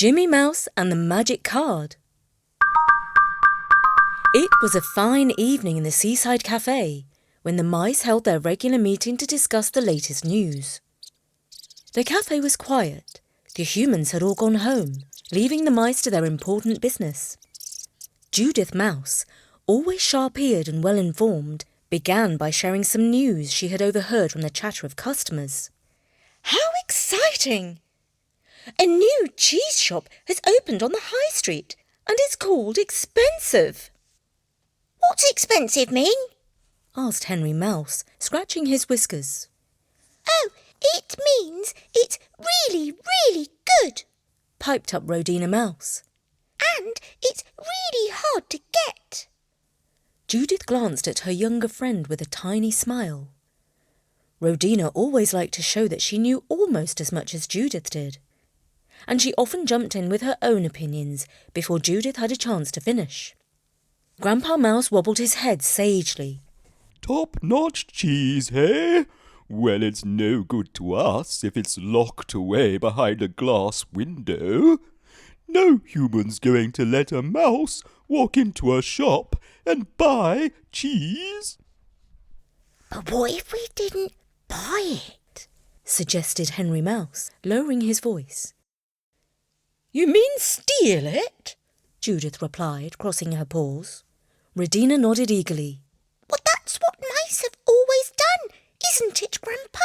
Jimmy Mouse and the Magic Card. It was a fine evening in the seaside cafe when the mice held their regular meeting to discuss the latest news. The cafe was quiet. The humans had all gone home, leaving the mice to their important business. Judith Mouse, always sharp-eared and well-informed, began by sharing some news she had overheard from the chatter of customers. How exciting! A new cheese shop has opened on the high street and it's called Expensive. What's expensive mean? Asked Henry Mouse, scratching his whiskers. Oh, it means it's really, really good, piped up Rodina Mouse. And it's really hard to get. Judith glanced at her younger friend with a tiny smile. Rodina always liked to show that she knew almost as much as Judith did, and she often jumped in with her own opinions before Judith had a chance to finish. Grandpa Mouse wobbled his head sagely. Top-notch cheese, hey? Well, it's no good to us if it's locked away behind a glass window. No human's going to let a mouse walk into a shop and buy cheese. But what if we didn't buy it? Suggested Henry Mouse, lowering his voice. You mean steal it? Judith replied, crossing her paws. Rodina nodded eagerly. Well, that's what mice have always done, isn't it, Grandpa?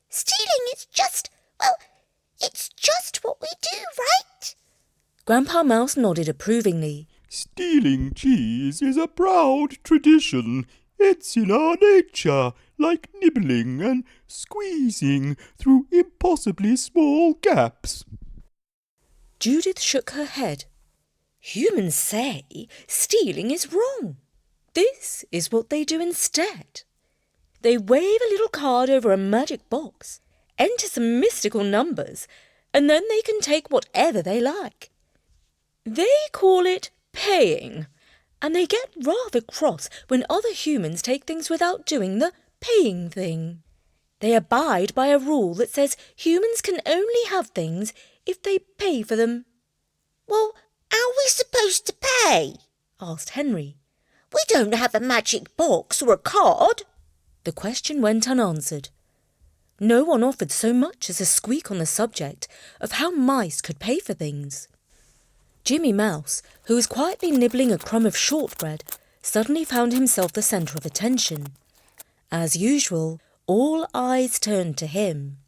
Stealing is it's just what we do, right? Grandpa Mouse nodded approvingly. Stealing cheese is a proud tradition. It's in our nature, like nibbling and squeezing through impossibly small gaps. Judith shook her head. Humans say stealing is wrong. This is what they do instead. They wave a little card over a magic box, enter some mystical numbers, and then they can take whatever they like. They call it paying, and they get rather cross when other humans take things without doing the paying thing. They abide by a rule that says humans can only have things if they pay for them. Well, how are we supposed to pay? Asked Henry. We don't have a magic box or a card. The question went unanswered. No one offered so much as a squeak on the subject of how mice could pay for things. Jimmy Mouse, who was quietly nibbling a crumb of shortbread, suddenly found himself the centre of attention. As usual, all eyes turned to him.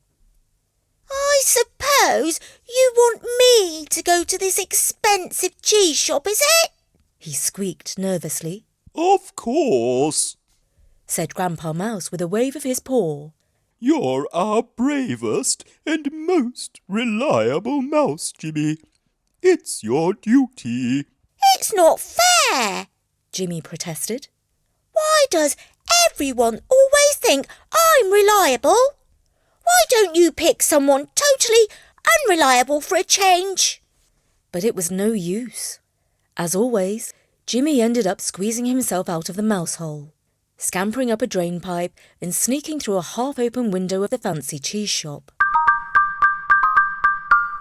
I suppose you want me to go to this expensive cheese shop, is it? He squeaked nervously. Of course, said Grandpa Mouse with a wave of his paw. You're our bravest and most reliable mouse, Jimmy. It's your duty. It's not fair, Jimmy protested. Why does everyone always think I'm reliable? Why don't you pick someone totally unreliable for a change? But it was no use. As always, Jimmy ended up squeezing himself out of the mouse hole, scampering up a drain pipe and sneaking through a half-open window of the fancy cheese shop.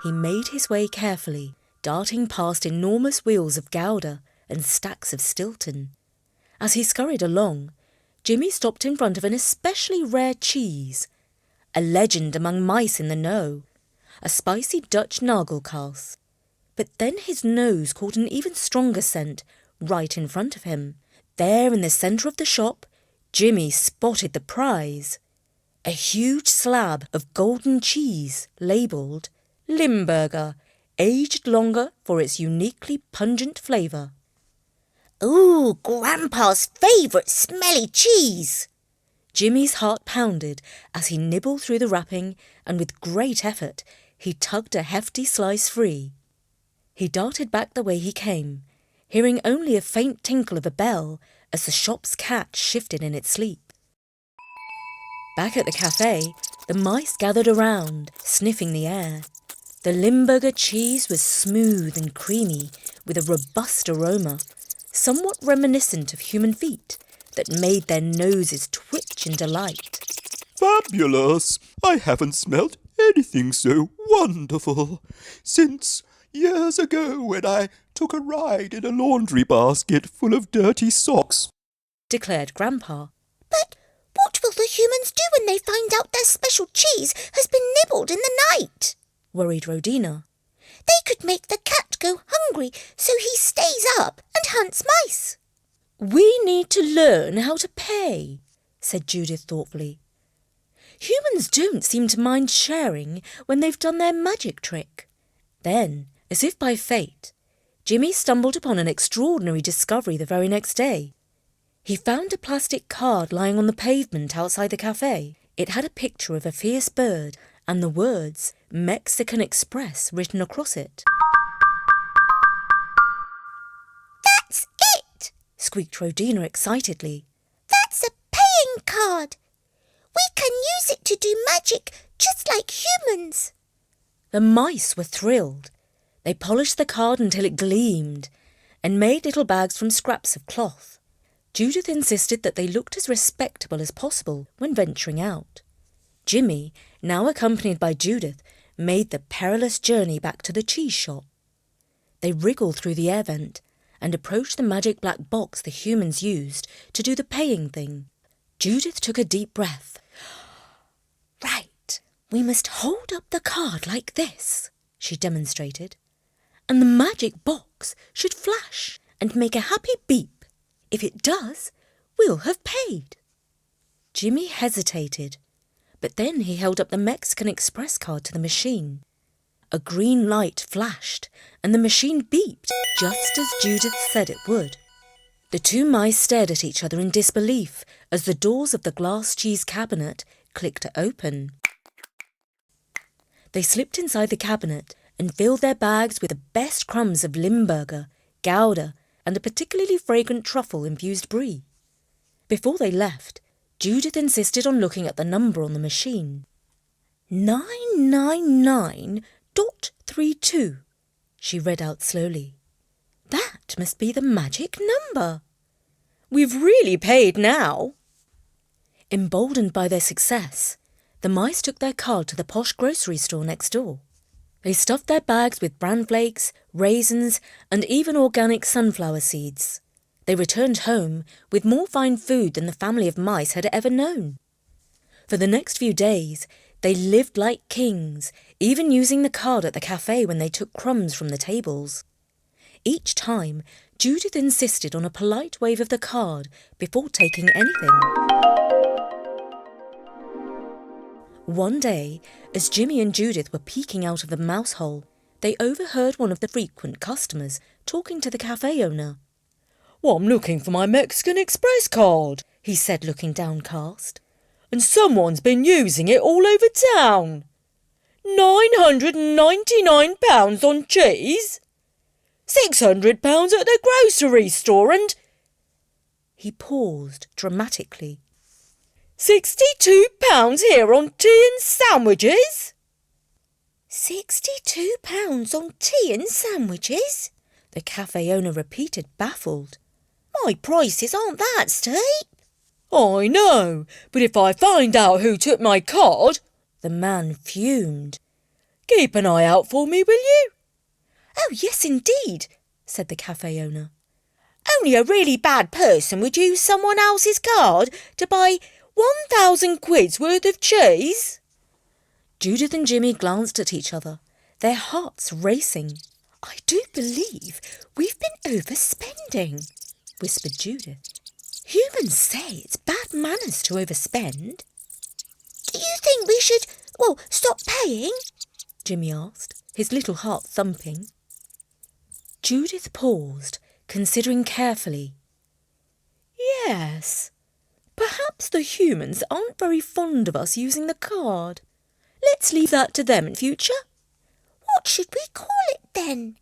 He made his way carefully, darting past enormous wheels of Gouda and stacks of Stilton. As he scurried along, Jimmy stopped in front of an especially rare cheese, a legend among mice in the know, a spicy Dutch nagelkaas. But then his nose caught an even stronger scent right in front of him. There in the centre of the shop, Jimmy spotted the prize, a huge slab of golden cheese labelled Limburger, aged longer for its uniquely pungent flavour. Ooh, Grandpa's favourite smelly cheese! Jimmy's heart pounded as he nibbled through the wrapping, and with great effort he tugged a hefty slice free. He darted back the way he came, hearing only a faint tinkle of a bell as the shop's cat shifted in its sleep. Back at the cafe, the mice gathered around, sniffing the air. The Limburger cheese was smooth and creamy, with a robust aroma, somewhat reminiscent of human feet, that made their noses twitch in delight. Fabulous! I haven't smelt anything so wonderful since years ago when I took a ride in a laundry basket full of dirty socks," declared Grandpa. But what will the humans do when they find out their special cheese has been nibbled in the night? Worried Rhodina. They could make the cat go hungry so he stays up and hunts mice. We need to learn how to pay, said Judith thoughtfully. Humans don't seem to mind sharing when they've done their magic trick. Then, as if by fate, Jimmy stumbled upon an extraordinary discovery the very next day. He found a plastic card lying on the pavement outside the cafe. It had a picture of a fierce bird and the words Mexican Express written across it. That's it, squeaked Rhodina excitedly. That's a paying card. We can use it to do magic just like humans. The mice were thrilled. They polished the card until it gleamed and made little bags from scraps of cloth. Judith insisted that they looked as respectable as possible when venturing out. Jimmy, now accompanied by Judith, made the perilous journey back to the cheese shop. They wriggled through the air vent and approached the magic black box the humans used to do the paying thing. Judith took a deep breath. Right, we must hold up the card like this, she demonstrated, and the magic box should flash and make a happy beep. If it does, we'll have paid. Jimmy hesitated, but then he held up the Mexican Express card to the machine. A green light flashed, and the machine beeped just as Judith said it would. The two mice stared at each other in disbelief as the doors of the glass cheese cabinet clicked open. They slipped inside the cabinet and filled their bags with the best crumbs of Limburger, Gouda, and a particularly fragrant truffle-infused brie. Before they left, Judith insisted on looking at the number on the machine. 999.32, she read out slowly. That must be the magic number. We've really paid now. Emboldened by their success, the mice took their card to the posh grocery store next door. They stuffed their bags with bran flakes, raisins, and even organic sunflower seeds. They returned home with more fine food than the family of mice had ever known. For the next few days, they lived like kings, even using the card at the cafe when they took crumbs from the tables. Each time, Judith insisted on a polite wave of the card before taking anything. One day, as Jimmy and Judith were peeking out of the mouse hole, they overheard one of the frequent customers talking to the cafe owner. "Well, I'm looking for my Mexican Express card," he said, looking downcast. "And someone's been using it all over town. £999 on cheese, £600 at the grocery store, and—" He paused dramatically. £62 here on tea and sandwiches? £62 on tea and sandwiches? The cafe owner repeated, baffled. My prices aren't that steep. I know, but if I find out who took my card, the man fumed. Keep an eye out for me, will you? Oh, yes, indeed, said the cafe owner. Only a really bad person would use someone else's card to buy 1,000 quid's worth of cheese. Judith and Jimmy glanced at each other, their hearts racing. I do believe we've been overspending, whispered Judith. Humans say it's bad manners to overspend. Do you think we should, stop paying? Jimmy asked, his little heart thumping. Judith paused, considering carefully. Yes, perhaps the humans aren't very fond of us using the card. Let's leave that to them in future. What should we call it then?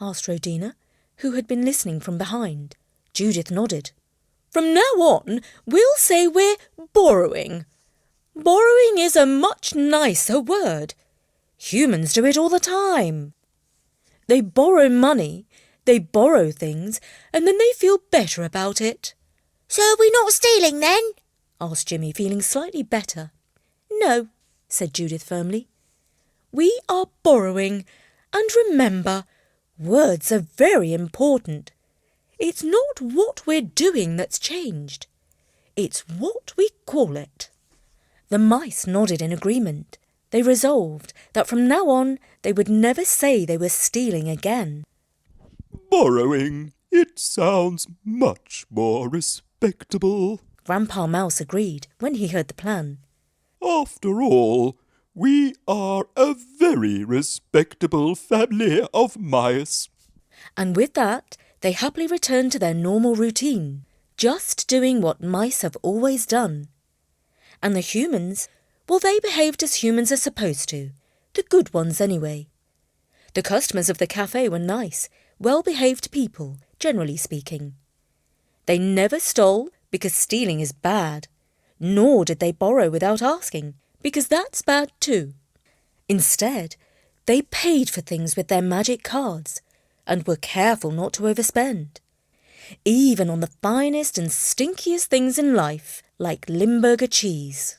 Asked Rhodina, who had been listening from behind. Judith nodded. From now on, we'll say we're borrowing. Borrowing is a much nicer word. Humans do it all the time. They borrow money, they borrow things, and then they feel better about it. So are we not stealing then? Asked Jimmy, feeling slightly better. No, said Judith firmly. We are borrowing, And remember, words are very important. It's not what we're doing that's changed. It's what we call it. The mice nodded in agreement. They resolved that from now on they would never say they were stealing again. Borrowing. It sounds much more respectable. Grandpa Mouse agreed when he heard the plan. After all, we are a very respectable family of mice. And with that, they happily returned to their normal routine, just doing what mice have always done. And the humans, well, they behaved as humans are supposed to, the good ones anyway. The customers of the cafe were nice, well-behaved people, generally speaking. They never stole, because stealing is bad, nor did they borrow without asking, because that's bad too. Instead, they paid for things with their magic cards and were careful not to overspend, even on the finest and stinkiest things in life, like Limburger cheese.